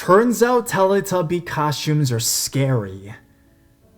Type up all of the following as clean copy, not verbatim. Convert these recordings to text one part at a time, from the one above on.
Turns out Teletubby costumes are scary.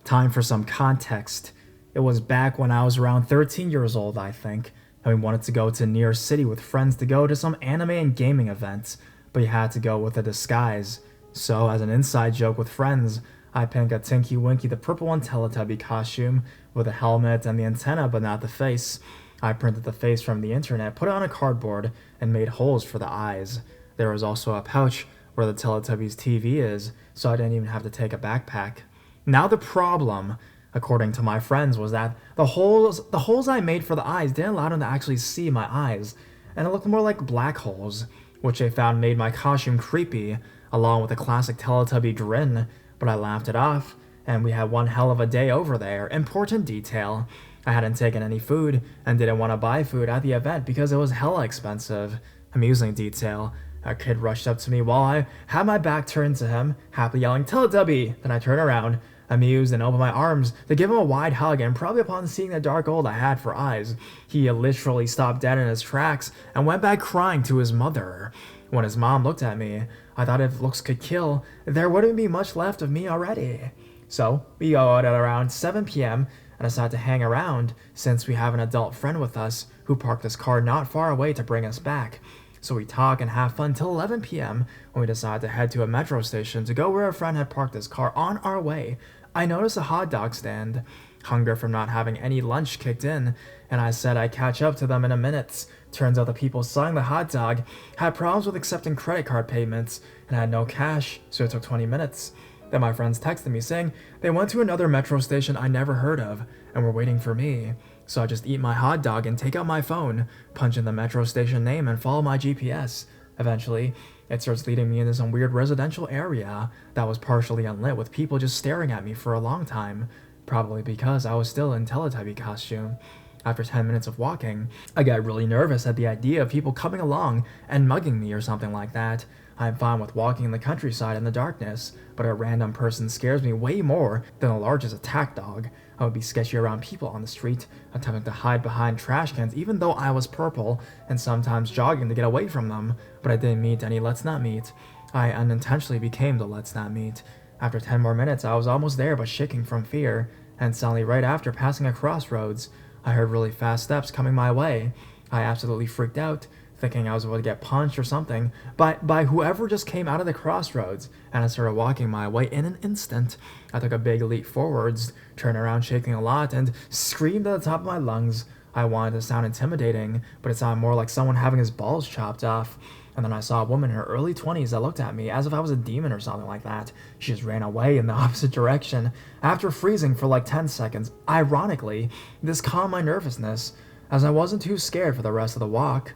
Time for some context. It was back when I was around 13 years old, I think, and we wanted to go to New York City with friends to go to some anime and gaming event, but you had to go with a disguise. So, as an inside joke with friends, I picked a Tinky Winky the purple one Teletubby costume with a helmet and the antenna but not the face. I printed the face from the internet, put it on a cardboard, and made holes for the eyes. There was also a pouch where the Teletubbies TV is, so I didn't even have to take a backpack. Now the problem, according to my friends, was that the holes I made for the eyes didn't allow them to actually see my eyes, and it looked more like black holes, which they found made my costume creepy, along with the classic Teletubby grin, but I laughed it off, and we had one hell of a day over there. Important detail, I hadn't taken any food, and didn't want to buy food at the event because it was hella expensive. Amusing detail, a kid rushed up to me while I had my back turned to him, happily yelling, "Teletubby!" Then I turned around, amused, and opened my arms to give him a wide hug, and probably upon seeing the dark gold I had for eyes, he literally stopped dead in his tracks and went back crying to his mother. When his mom looked at me, I thought if looks could kill, there wouldn't be much left of me already. So, we go out at around 7 p.m. and decided to hang around since we have an adult friend with us who parked his car not far away to bring us back. So we talk and have fun till 11 p.m. when we decide to head to a metro station to go where a friend had parked his car. On our way, I noticed a hot dog stand. Hunger from not having any lunch kicked in, and I said I'd catch up to them in a minute. Turns out the people selling the hot dog had problems with accepting credit card payments and had no cash, so it took 20 minutes. Then my friends texted me saying they went to another metro station I never heard of and were waiting for me. So I just eat my hot dog and take out my phone, punch in the metro station name, and follow my GPS. Eventually, it starts leading me into some weird residential area that was partially unlit with people just staring at me for a long time, probably because I was still in Teletubby costume. After 10 minutes of walking, I got really nervous at the idea of people coming along and mugging me or something like that. I'm fine with walking in the countryside in the darkness, but a random person scares me way more than the largest attack dog. I would be sketchy around people on the street, attempting to hide behind trash cans even though I was purple, and sometimes jogging to get away from them, but I didn't meet any let's not meet. I unintentionally became the let's not meet. After 10 more minutes, I was almost there but shaking from fear, and suddenly right after passing a crossroads, I heard really fast steps coming my way. I absolutely freaked out, thinking I was about to get punched or something by whoever just came out of the crossroads, and I started walking my way in an instant. I took a big leap forwards, turned around shaking a lot, and screamed at the top of my lungs. I wanted to sound intimidating, but it sounded more like someone having his balls chopped off. And then I saw a woman in her early 20s that looked at me as if I was a demon or something like that. She just ran away in the opposite direction, after freezing for like 10 seconds. Ironically, this calmed my nervousness, as I wasn't too scared for the rest of the walk.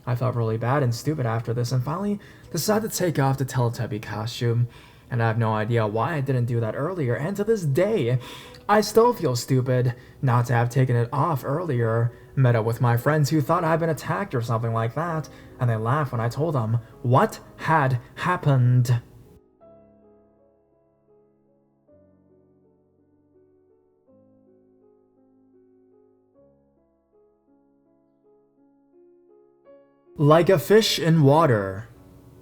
I felt really bad and stupid after this, and finally decided to take off the Teletubby costume. And I have no idea why I didn't do that earlier, and to this day, I still feel stupid not to have taken it off earlier. Met up with my friends who thought I'd been attacked or something like that, and they laughed when I told them what had happened. Like a fish in water.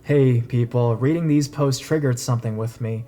Hey people, reading these posts triggered something with me.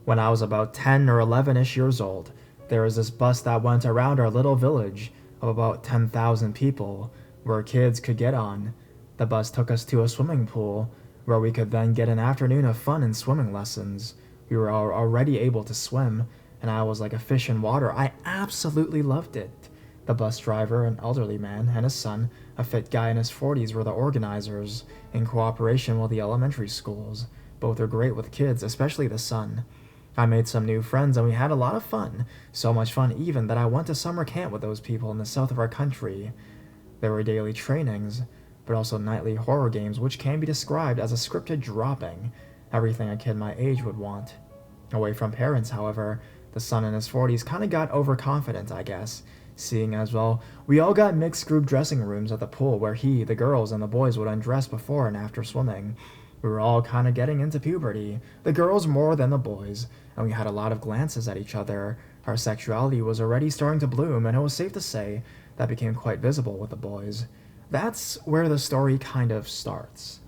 When I was about 10 or 11ish years old, there was this bus that went around our little village of about 10,000 people, where kids could get on. The bus took us to a swimming pool, where we could then get an afternoon of fun and swimming lessons. We were already able to swim, and I was like a fish in water. I absolutely loved it. The bus driver, an elderly man, and his son, a fit guy in his 40s, were the organizers, in cooperation with the elementary schools. Both are great with kids, especially the son. I made some new friends and we had a lot of fun. So much fun even that I went to summer camp with those people in the south of our country. There were daily trainings, but also nightly horror games which can be described as a scripted dropping. Everything a kid my age would want. Away from parents, however, the son in his 40s kinda got overconfident, I guess. Seeing as well, we all got mixed group dressing rooms at the pool where he, the girls, and the boys would undress before and after swimming. We were all kinda getting into puberty, the girls more than the boys, and we had a lot of glances at each other. Our sexuality was already starting to bloom, and it was safe to say that became quite visible with the boys. That's where the story kind of starts.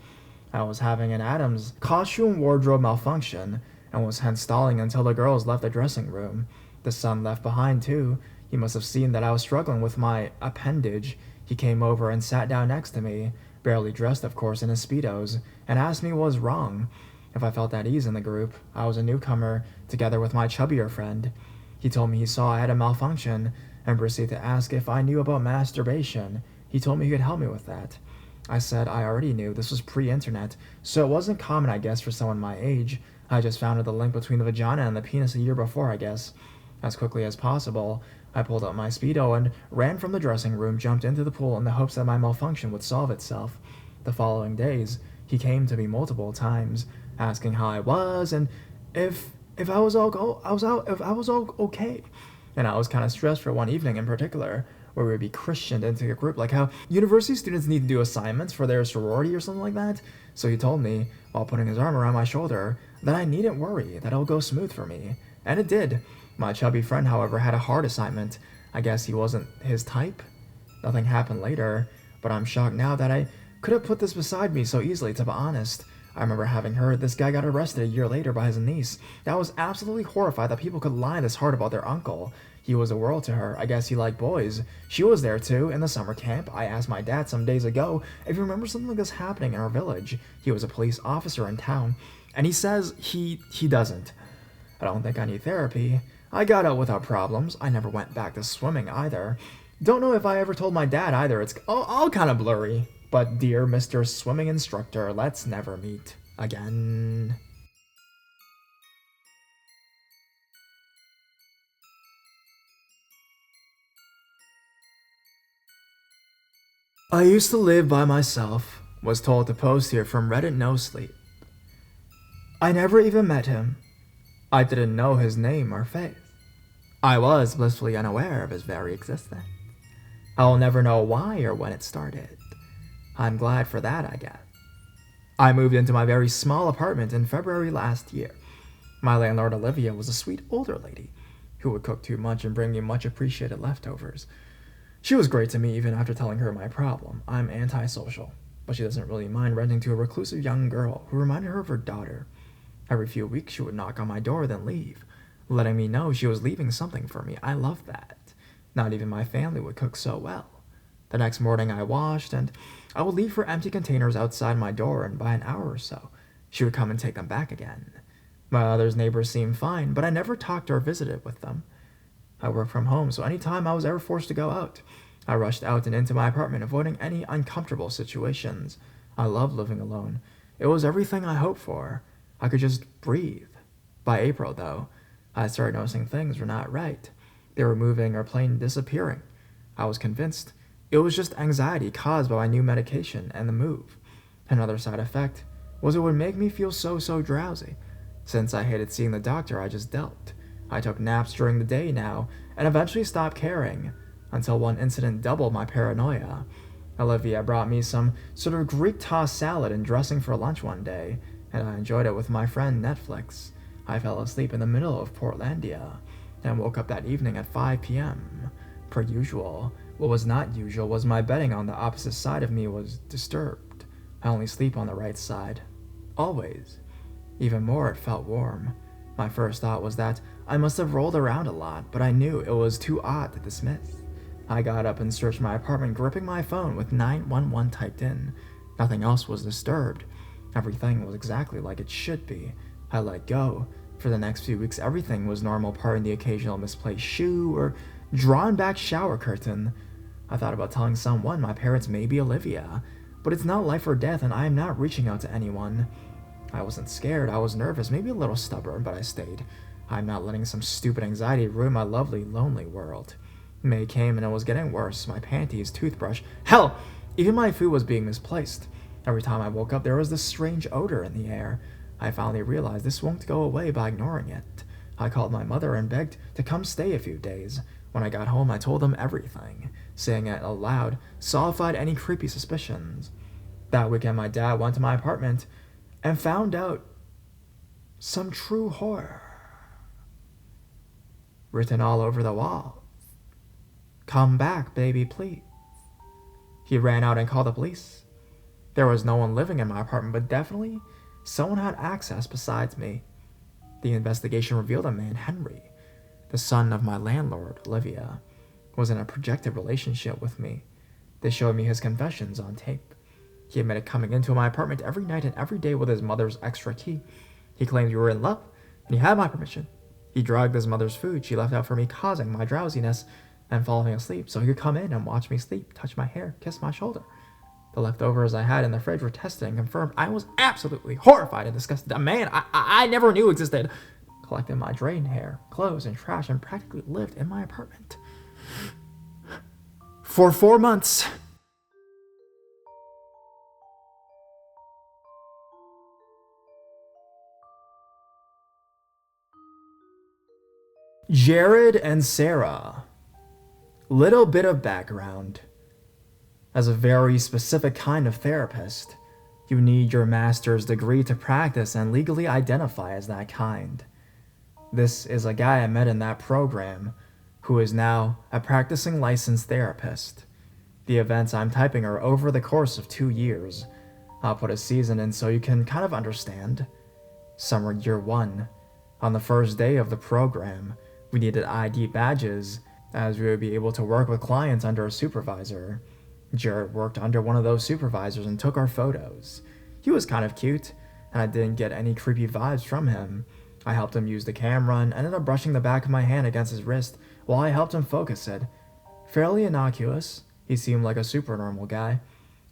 I was having an Adams costume wardrobe malfunction and was hence stalling until the girls left the dressing room. The son left behind too. He must have seen that I was struggling with my appendage. He came over and sat down next to me, barely dressed of course in his Speedos, and asked me what was wrong. If I felt at ease in the group. I was a newcomer, together with my chubbier friend. He told me he saw I had a malfunction and proceeded to ask if I knew about masturbation. He told me he could help me with that. I said I already knew. This was pre-internet, so it wasn't common, I guess, for someone my age. I just found out the link between the vagina and the penis a year before, I guess. As quickly as possible, I pulled up my Speedo and ran from the dressing room, jumped into the pool in the hopes that my malfunction would solve itself. The following days, he came to me multiple times, asking how I was and if I was all okay. And I was kind of stressed for one evening in particular, where we would be Christianed into a group, like how university students need to do assignments for their sorority or something like that. So he told me, while putting his arm around my shoulder, that I needn't worry, that it'll go smooth for me. And it did. My chubby friend, however, had a hard assignment. I guess he wasn't his type. Nothing happened later, but I'm shocked now that I could have put this beside me so easily, to be honest. I remember having heard this guy got arrested a year later by his niece. I was absolutely horrified that people could lie this hard about their uncle. He was a world to her. I guess he liked boys. She was there too, in the summer camp. I asked my dad some days ago if he remembers something like this happening in our village. He was a police officer in town, and he says he doesn't. I don't think I need therapy. I got out without problems. I never went back to swimming either. Don't know if I ever told my dad either. It's all kind of blurry. But dear Mr. Swimming Instructor, let's never meet again. I used to live by myself. Was told to post here from Reddit No Sleep. I never even met him. I didn't know his name or face. I was blissfully unaware of his very existence. I'll never know why or when it started. I'm glad for that, I guess. I moved into my very small apartment in February last year. My landlord Olivia was a sweet older lady who would cook too much and bring me much appreciated leftovers. She was great to me even after telling her my problem. I'm antisocial, but she doesn't really mind renting to a reclusive young girl who reminded her of her daughter. Every few weeks she would knock on my door then leave, letting me know she was leaving something for me. I loved that. Not even my family would cook so well. The next morning I washed, and I would leave for empty containers outside my door, and by an hour or so, she would come and take them back again. My other neighbors seemed fine, but I never talked or visited with them. I work from home, so any time I was ever forced to go out, I rushed out and into my apartment, avoiding any uncomfortable situations. I loved living alone. It was everything I hoped for. I could just breathe. By April, though, I started noticing things were not right. They were moving or plain disappearing. I was convinced it was just anxiety caused by my new medication and the move. Another side effect was it would make me feel so drowsy. Since I hated seeing the doctor, I just dealt. I took naps during the day now, and eventually stopped caring, until one incident doubled my paranoia. Olivia brought me some sort of Greek tossed salad and dressing for lunch one day, and I enjoyed it with my friend Netflix. I fell asleep in the middle of Portlandia, and woke up that evening at 5 p.m. Per usual. What was not usual was my bedding on the opposite side of me was disturbed. I only sleep on the right side. Always. Even more, it felt warm. My first thought was that I must have rolled around a lot, but I knew it was too odd to dismiss. I got up and searched my apartment, gripping my phone with 911 typed in. Nothing else was disturbed. Everything was exactly like it should be. I let go. For the next few weeks, everything was normal, pardon the occasional misplaced shoe or drawn back shower curtain. I thought about telling someone, my parents, maybe Olivia, but it's not life or death, and I am not reaching out to anyone. I wasn't scared, I was nervous, maybe a little stubborn, but I stayed. I'm not letting some stupid anxiety ruin my lovely, lonely world. May came and it was getting worse. My panties, toothbrush, hell, even my food was being misplaced. Every time I woke up, there was this strange odor in the air. I finally realized this won't go away by ignoring it. I called my mother and begged to come stay a few days. When I got home, I told them everything. Saying it aloud solidified any creepy suspicions. That weekend, my dad went to my apartment and found out some true horror written all over the walls. Come back, baby, please. He ran out and called the police. There was no one living in my apartment, but definitely someone had access besides me. The investigation revealed a man, Henry, the son of my landlord, Olivia, was in a projected relationship with me. They showed me his confessions on tape. He admitted coming into my apartment every night and every day with his mother's extra key. He claimed we were in love, and he had my permission. He drugged his mother's food she left out for me, causing my drowsiness and falling asleep, so he could come in and watch me sleep, touch my hair, kiss my shoulder. The leftovers I had in the fridge were tested and confirmed I was absolutely horrified and disgusted. A man I never knew existed collected my drain hair, clothes, and trash and practically lived in my apartment. For 4 months. Jared and Sarah. Little bit of background. As a very specific kind of therapist, you need your master's degree to practice and legally identify as that kind. This is a guy I met in that program who is now a practicing licensed therapist. The events I'm typing are over the course of 2 years. I'll put a season in so you can kind of understand. Summer year 1. On the first day of the program, we needed ID badges as we would be able to work with clients under a supervisor. Jared worked under one of those supervisors and took our photos. He was kind of cute, and I didn't get any creepy vibes from him. I helped him use the camera and ended up brushing the back of my hand against his wrist while I helped him focus it. Fairly innocuous. He seemed like a super normal guy.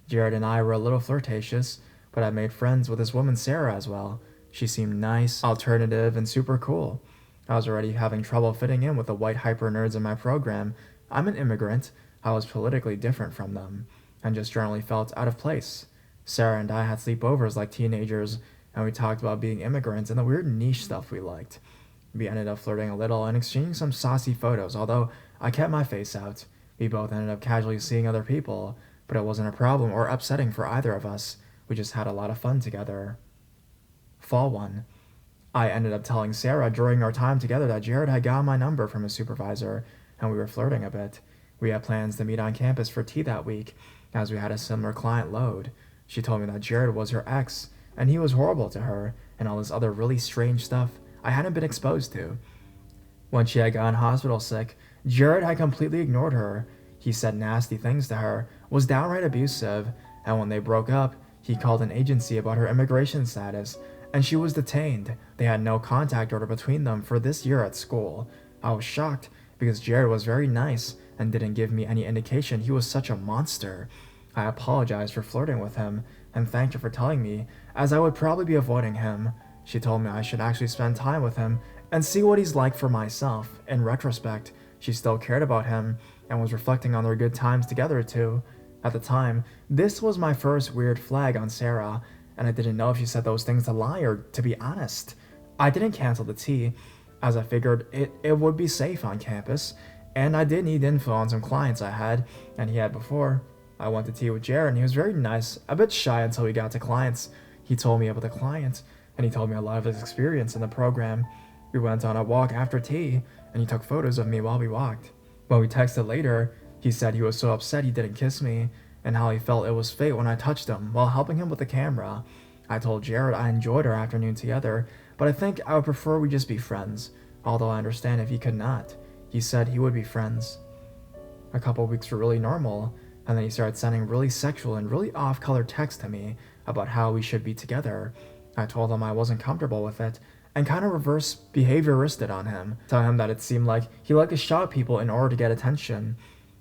Jared and I were a little flirtatious, but I made friends with this woman Sarah as well. She seemed nice, alternative, and super cool. I was already having trouble fitting in with the white hyper nerds in my program. I'm an immigrant. I was politically different from them, and just generally felt out of place. Sarah and I had sleepovers like teenagers, and we talked about being immigrants and the weird niche stuff we liked. We ended up flirting a little and exchanging some saucy photos, although I kept my face out. We both ended up casually seeing other people, but it wasn't a problem or upsetting for either of us. We just had a lot of fun together. Fall 1. I ended up telling Sarah during our time together that Jared had gotten my number from his supervisor, and we were flirting a bit. We had plans to meet on campus for tea that week, as we had a similar client load. She told me that Jared was her ex, and he was horrible to her, and all this other really strange stuff I hadn't been exposed to. When she had gotten hospital sick, Jared had completely ignored her. He said nasty things to her, was downright abusive, and when they broke up, he called an agency about her immigration status, and she was detained. They had no contact order between them for this year at school. I was shocked because Jared was very nice and didn't give me any indication he was such a monster. I apologized for flirting with him and thanked her for telling me, as I would probably be avoiding him. She told me I should actually spend time with him and see what he's like for myself. In retrospect, she still cared about him and was reflecting on their good times together too. At the time, this was my first weird flag on Sarah, and I didn't know if she said those things to lie or to be honest. I didn't cancel the tea, as I figured it would be safe on campus, and I did need info on some clients I had, and he had before. I went to tea with Jared, and he was very nice, a bit shy until we got to clients. He told me about the client, and he told me a lot of his experience in the program. We went on a walk after tea, and he took photos of me while we walked. When we texted later, he said he was so upset he didn't kiss me, and how he felt it was fate when I touched him while helping him with the camera. I told Jared I enjoyed our afternoon together, but I think I would prefer we just be friends, although I understand if he could not. He said he would be friends. A couple weeks were really normal, and then he started sending really sexual and really off-color texts to me about how we should be together. I told him I wasn't comfortable with it, and kind of reverse behavioristed on him, telling him that it seemed like he liked to shout people in order to get attention.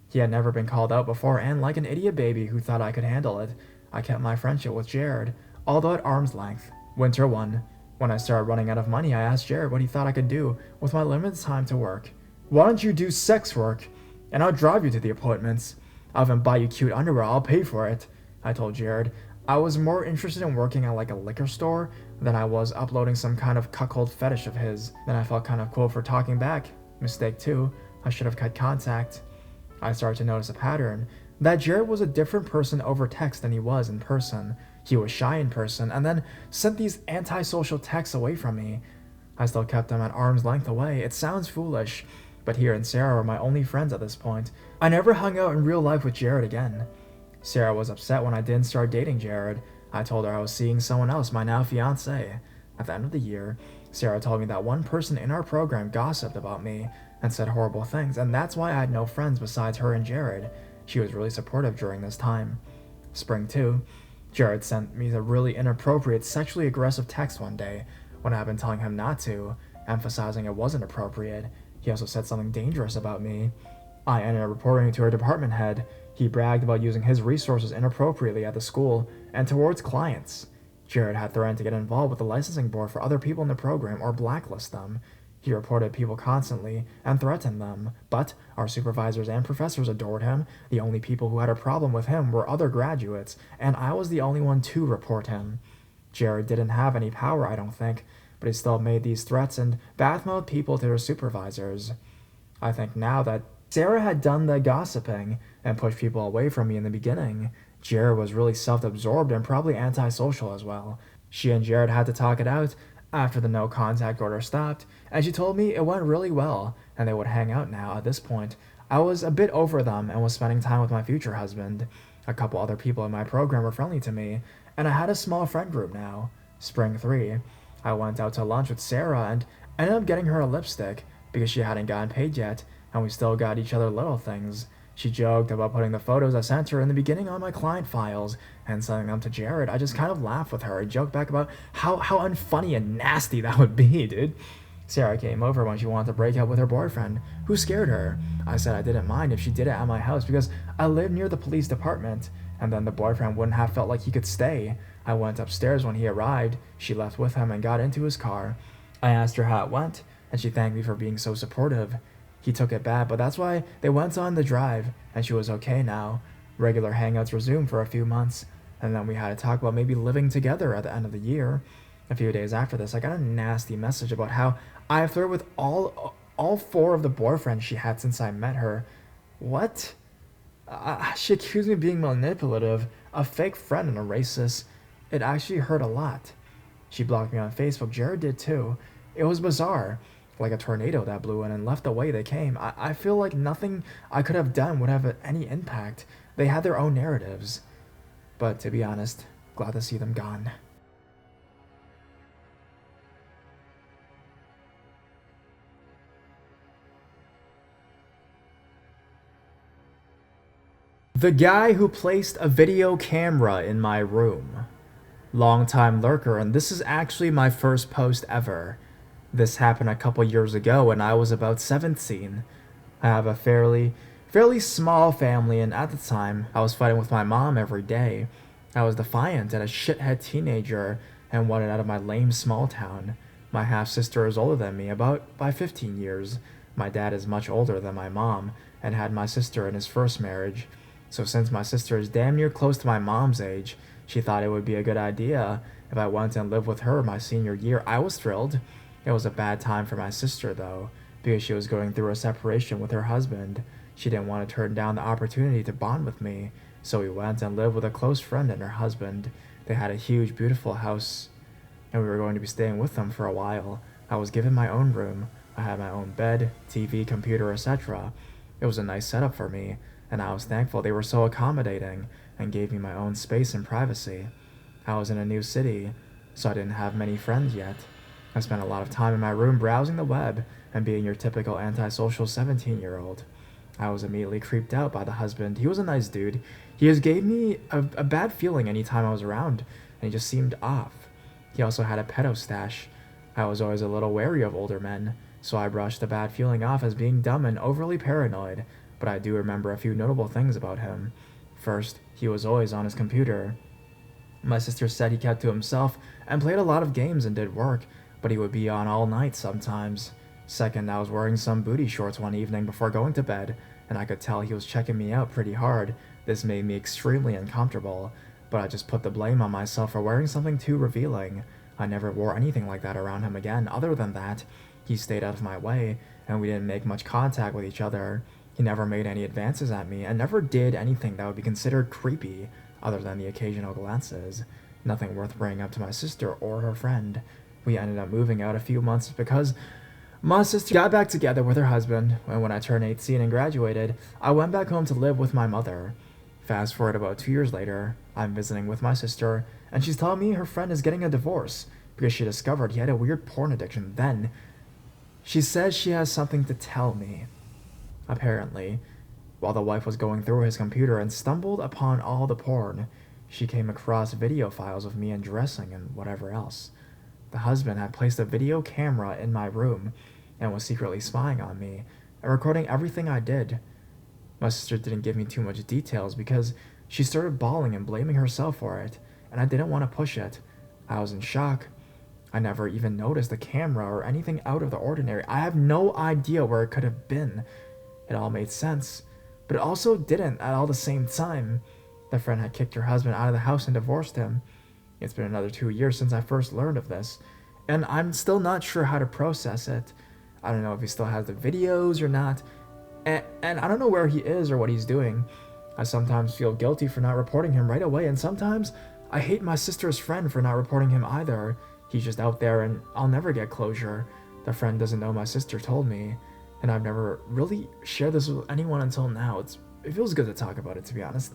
He had never been called out before, and like an idiot baby who thought I could handle it, I kept my friendship with Jared, although at arm's length. Winter 1. When I started running out of money, I asked Jared what he thought I could do with my limited time to work. "Why don't you do sex work, and I'll drive you to the appointments. I'll even buy you cute underwear, I'll pay for it," I told Jared. I was more interested in working at like a liquor store than I was uploading some kind of cuckold fetish of his. Then I felt kind of cool for talking back. Mistake 2. I should have cut contact. I started to notice a pattern, that Jared was a different person over text than he was in person. He was shy in person, and then sent these antisocial texts away from me. I still kept him at arm's length away. It sounds foolish, but he and Sarah were my only friends at this point. I never hung out in real life with Jared again. Sarah was upset when I didn't start dating Jared. I told her I was seeing someone else, my now fiance. At the end of the year, Sarah told me that one person in our program gossiped about me and said horrible things, and that's why I had no friends besides her and Jared. She was really supportive during this time. Spring 2, Jared sent me a really inappropriate, sexually aggressive text one day when I had been telling him not to, emphasizing it wasn't appropriate. He also said something dangerous about me. I ended up reporting to our department head. He bragged about using his resources inappropriately at the school and towards clients. Jared had threatened to get involved with the licensing board for other people in the program or blacklist them. He reported people constantly and threatened them, but our supervisors and professors adored him. The only people who had a problem with him were other graduates, and I was the only one to report him. Jared didn't have any power, I don't think, but he still made these threats and badmouthed people to their supervisors. I think now that Sarah had done the gossiping and pushed people away from me in the beginning, Jared was really self-absorbed and probably antisocial as well. She and Jared had to talk it out after the no contact order stopped, and she told me it went really well and they would hang out now. At this point, I was a bit over them and was spending time with my future husband. A couple other people in my program were friendly to me, and I had a small friend group now. Spring 3, I went out to lunch with Sarah and ended up getting her a lipstick because she hadn't gotten paid yet, and we still got each other little things. She joked about putting the photos I sent her in the beginning on my client files and sending them to Jared. I just kind of laughed with her and joked back about how unfunny and nasty that would be, dude. Sarah came over when she wanted to break up with her boyfriend, who scared her. I said I didn't mind if she did it at my house because I lived near the police department, and then the boyfriend wouldn't have felt like he could stay. I went upstairs when he arrived. She left with him and got into his car. I asked her how it went, and she thanked me for being so supportive. He took it bad, but that's why they went on the drive, and she was okay now. Regular hangouts resumed for a few months, and then we had to talk about maybe living together at the end of the year. A few days after this, I got a nasty message about how I have flirted with all 4 of the boyfriends she had since I met her. What? She accused me of being manipulative, a fake friend, and a racist. It actually hurt a lot. She blocked me on Facebook. Jared did too. It was bizarre. Like a tornado that blew in and left the way they came. I feel like nothing I could have done would have any impact. They had their own narratives. But to be honest, glad to see them gone. The guy who placed a video camera in my room. Longtime lurker, and this is actually my first post ever. This happened a couple years ago when I was about 17. I have a fairly small family, and at the time, I was fighting with my mom every day. I was defiant and a shithead teenager and wanted out of my lame small town. My half-sister is older than me, by 15 years. My dad is much older than my mom and had my sister in his first marriage. So since my sister is damn near close to my mom's age, she thought it would be a good idea if I went and lived with her my senior year. I was thrilled. It was a bad time for my sister, though, because she was going through a separation with her husband. She didn't want to turn down the opportunity to bond with me, so we went and lived with a close friend and her husband. They had a huge, beautiful house, and we were going to be staying with them for a while. I was given my own room. I had my own bed, TV, computer, etc. It was a nice setup for me, and I was thankful they were so accommodating and gave me my own space and privacy. I was in a new city, so I didn't have many friends yet. I spent a lot of time in my room browsing the web and being your typical antisocial 17-year-old. I was immediately creeped out by the husband. He was a nice dude. He just gave me a bad feeling anytime I was around, and he just seemed off. He also had a pedo stash. I was always a little wary of older men, so I brushed the bad feeling off as being dumb and overly paranoid, but I do remember a few notable things about him. First, he was always on his computer. My sister said he kept to himself and played a lot of games and did work, but he would be on all night sometimes. Second, I was wearing some booty shorts one evening before going to bed, and I could tell he was checking me out pretty hard. This made me extremely uncomfortable, but I just put the blame on myself for wearing something too revealing. I never wore anything like that around him again. Other than that, he stayed out of my way, and we didn't make much contact with each other. He never made any advances at me, and never did anything that would be considered creepy, other than the occasional glances. Nothing worth bringing up to my sister or her friend. We ended up moving out a few months because my sister got back together with her husband, and when I turned 18 and graduated, I went back home to live with my mother. Fast forward about 2 years later, I'm visiting with my sister, and she's telling me her friend is getting a divorce because she discovered he had a weird porn addiction. Then, she says she has something to tell me. Apparently, while the wife was going through his computer and stumbled upon all the porn, she came across video files of me undressing and whatever else. The husband had placed a video camera in my room and was secretly spying on me and recording everything I did. My sister didn't give me too much details because she started bawling and blaming herself for it, and I didn't want to push it. I was in shock. I never even noticed the camera or anything out of the ordinary. I have no idea where it could have been. It all made sense, but it also didn't at all the same time. The friend had kicked her husband out of the house and divorced him. It's been another 2 years since I first learned of this, and I'm still not sure how to process it. I don't know if he still has the videos or not, and I don't know where he is or what he's doing. I sometimes feel guilty for not reporting him right away, and sometimes I hate my sister's friend for not reporting him either. He's just out there and I'll never get closure. The friend doesn't know my sister told me, and I've never really shared this with anyone until now. It feels good to talk about it, to be honest.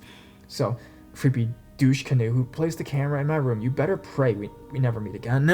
So, creepy douche canoe who placed the camera in my room, you better pray we never meet again.